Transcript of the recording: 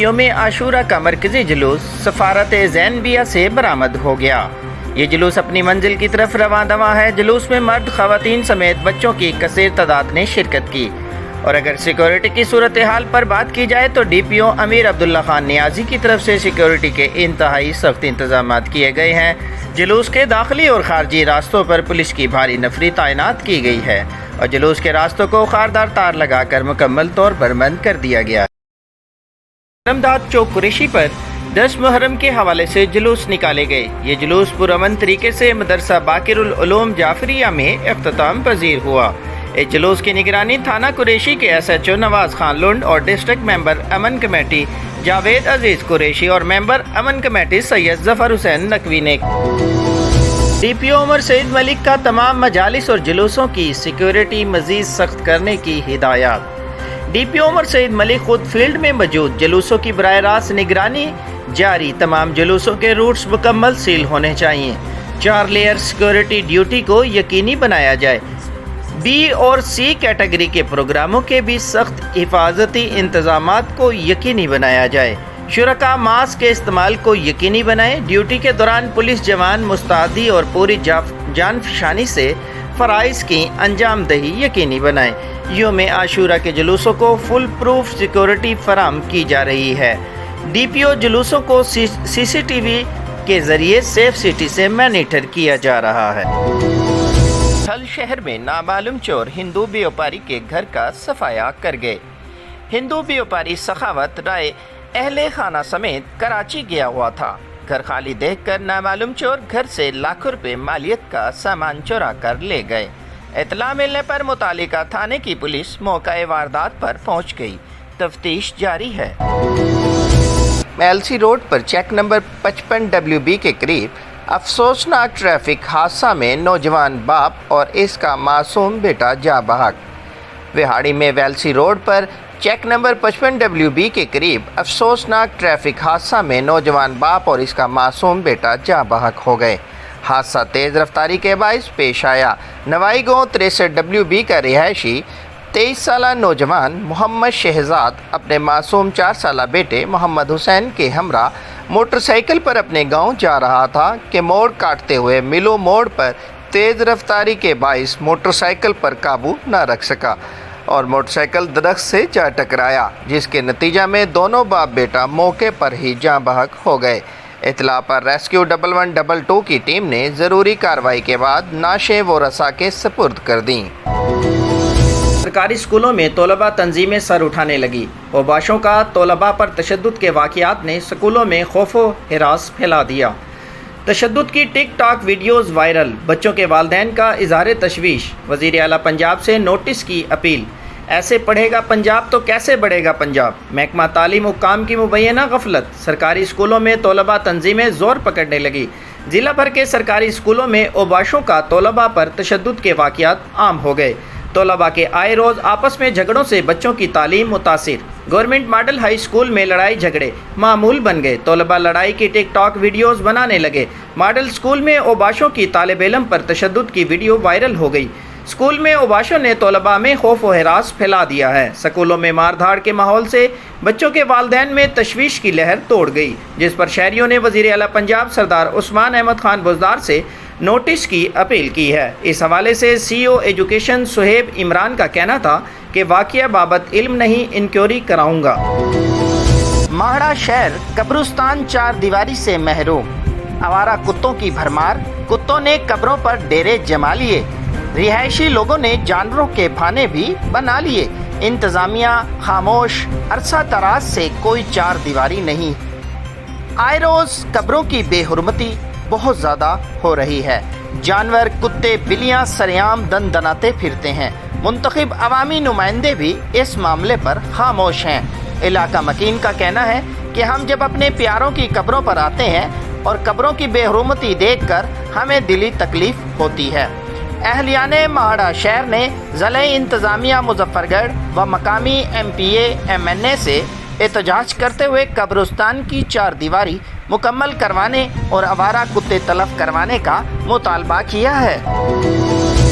یوم عاشورہ کا مرکزی جلوس سفارت زینبیہ سے برآمد ہو گیا۔ یہ جلوس اپنی منزل کی طرف رواں دواں ہے۔ جلوس میں مرد، خواتین سمیت بچوں کی کثیر تعداد نے شرکت کی۔ اور اگر سیکیورٹی کی صورتحال پر بات کی جائے تو ڈی پی او امیر عبداللہ خان نیازی کی طرف سے سیکیورٹی کے انتہائی سخت انتظامات کیے گئے ہیں۔ جلوس کے داخلی اور خارجی راستوں پر پولیس کی بھاری نفری تعینات کی گئی ہے اور جلوس کے راستوں کو خاردار تار لگا کر مکمل طور پر بند کر دیا گیا ہے۔ علمداد چوک قریشی پر 10 محرم کے حوالے سے جلوس نکالے گئے۔ یہ جلوس پرامن طریقے سے مدرسہ باقر العلوم جعفریہ میں اختتام پذیر ہوا۔ اس جلوس کی نگرانی تھانہ قریشی کے S H O Nawaz Khan لنڈ اور ڈسٹرکٹ ممبر امن کمیٹی جاوید عزیز قریشی اور ممبر امن کمیٹی سید ظفر حسین نقوی نے۔ ڈی پی او عمر سعید ملک کا تمام مجالس اور جلوسوں کی سیکیورٹی مزید سخت کرنے کی ہدایات۔ ڈی پی او عمر سعید ملک خود فیلڈ میں موجود، جلوسوں کی براہ راست نگرانی جاری۔ تمام جلوسوں کے روٹس مکمل سیل ہونے چاہیے۔ 4 لیئر سیکیورٹی ڈیوٹی کو یقینی بنایا جائے۔ بی اور سی کیٹیگری کے پروگراموں کے بھی سخت حفاظتی انتظامات کو یقینی بنایا جائے۔ شرکاء ماسک کے استعمال کو یقینی بنائیں۔ ڈیوٹی کے دوران پولیس جوان مستعدی اور پوری جان فشانی سے فرائض کی انجام دہی یقینی بنائیں۔ یوم عاشورہ کے جلوسوں کو فل پروف سیکیورٹی فراہم کی جا رہی ہے۔ ڈی پی او جلوسوں کو سی سی ٹی وی کے ذریعے سیف سٹی سے مانیٹر کیا جا رہا ہے۔ حل شہر میں نامعلوم چور ہندو بیوپاری کے گھر کا صفایا کر گئے۔ ہندو بیوپاری سخاوت رائے اہل خانہ سمیت کراچی گیا ہوا تھا۔ گھر خالی دیکھ کر نامعلوم چور گھر سے لاکھوں روپے مالیت کا سامان چورا کر لے گئے۔ اطلاع ملنے پر متعلقہ تھانے کی پولیس موقع واردات پر پہنچ گئی۔ تفتیش جاری ہے۔ ایل سی روڈ پر چیک نمبر 55 WB کے قریب افسوسناک ٹریفک حادثہ میں نوجوان باپ اور اس کا معصوم بیٹا جاں بحق۔ وہاڑی میں ویلسی روڈ پر چیک نمبر 55 WB کے قریب افسوسناک ٹریفک حادثہ میں نوجوان باپ اور اس کا معصوم بیٹا جاں بحق ہو گئے۔ حادثہ تیز رفتاری کے باعث پیش آیا۔ نوائی گاؤں 63 WB کا رہائشی 23 سالہ نوجوان محمد شہزاد اپنے معصوم 4 سالہ بیٹے محمد حسین کے ہمراہ موٹر سائیکل پر اپنے گاؤں جا رہا تھا کہ موڑ کاٹتے ہوئے ملو موڑ پر تیز رفتاری کے باعث موٹر سائیکل پر قابو نہ رکھ سکا اور موٹر سائیکل درخت سے جا ٹکرایا، جس کے نتیجہ میں دونوں باپ بیٹا موقع پر ہی جاں بحق ہو گئے۔ اطلاع پر ریسکیو 1122 کی ٹیم نے ضروری کارروائی کے بعد نعشیں و رسا کے سپرد کر دیں۔ سرکاری اسکولوں میں طلباء تنظیمیں سر اٹھانے لگی۔ اوباشوں کا طلباء پر تشدد کے واقعات نے اسکولوں میں خوف و ہراس پھیلا دیا۔ تشدد کی ٹک ٹاک ویڈیوز وائرل۔ بچوں کے والدین کا اظہار تشویش۔ وزیر اعلیٰ پنجاب سے نوٹس کی اپیل۔ ایسے پڑھے گا پنجاب تو کیسے بڑھے گا پنجاب؟ محکمہ تعلیم حکام کی مبینہ غفلت۔ سرکاری اسکولوں میں طلباء تنظیمیں زور پکڑنے لگی۔ ضلع بھر کے سرکاری اسکولوں میں اوباشوں کا طلباء پر تشدد کے واقعات عام ہو گئے۔ طلباء کے آئے روز آپس میں جھگڑوں سے بچوں کی تعلیم متاثر۔ گورنمنٹ ماڈل ہائی اسکول میں لڑائی جھگڑے معمول بن گئے۔ طلباء لڑائی کی ٹک ٹاک ویڈیوز بنانے لگے۔ ماڈل اسکول میں اوباشوں کی طالب علم پر تشدد کی ویڈیو وائرل ہو گئی۔ اسکول میں اوباشوں نے طلباء میں خوف و ہراس پھیلا دیا ہے۔ اسکولوں میں مار دھاڑ کے ماحول سے بچوں کے والدین میں تشویش کی لہر توڑ گئی، جس پر شہریوں نے وزیر اعلیٰ پنجاب سردار عثمان احمد خان بزدار سے نوٹس کی اپیل کی ہے۔ اس حوالے سے سی او ایجوکیشن صہیب عمران کا کہنا تھا کہ واقعہ بابت علم نہیں، انکوائری کراؤں گا۔ ماہڑا شہر قبرستان 4 دیواری سے محروم۔ آوارہ کتوں کی بھرمار۔ کتوں نے قبروں پر ڈیرے جما لیے۔ رہائشی لوگوں نے جانوروں کے پھانے بھی بنا لیے۔ انتظامیہ خاموش۔ عرصہ دراز سے کوئی 4 دیواری نہیں۔ آئے روز قبروں کی بے حرمتی بہت زیادہ ہو رہی ہے۔ جانور، کتے، بلیاں سریعام دن دناتے پھرتے ہیں۔ منتخب عوامی نمائندے بھی اس معاملے پر خاموش ہیں۔ علاقہ مکین کا کہنا ہے کہ ہم جب اپنے پیاروں کی قبروں پر آتے ہیں اور قبروں کی بے حرمتی دیکھ کر ہمیں دلی تکلیف ہوتی ہے۔ اہلیان ماہڑا شہر نے ضلع انتظامیہ مظفر گڑھ و مقامی MPA MNA سے احتجاج کرتے ہوئے قبرستان کی 4 دیواری مکمل کروانے اور آوارہ کتے تلف کروانے کا مطالبہ کیا ہے۔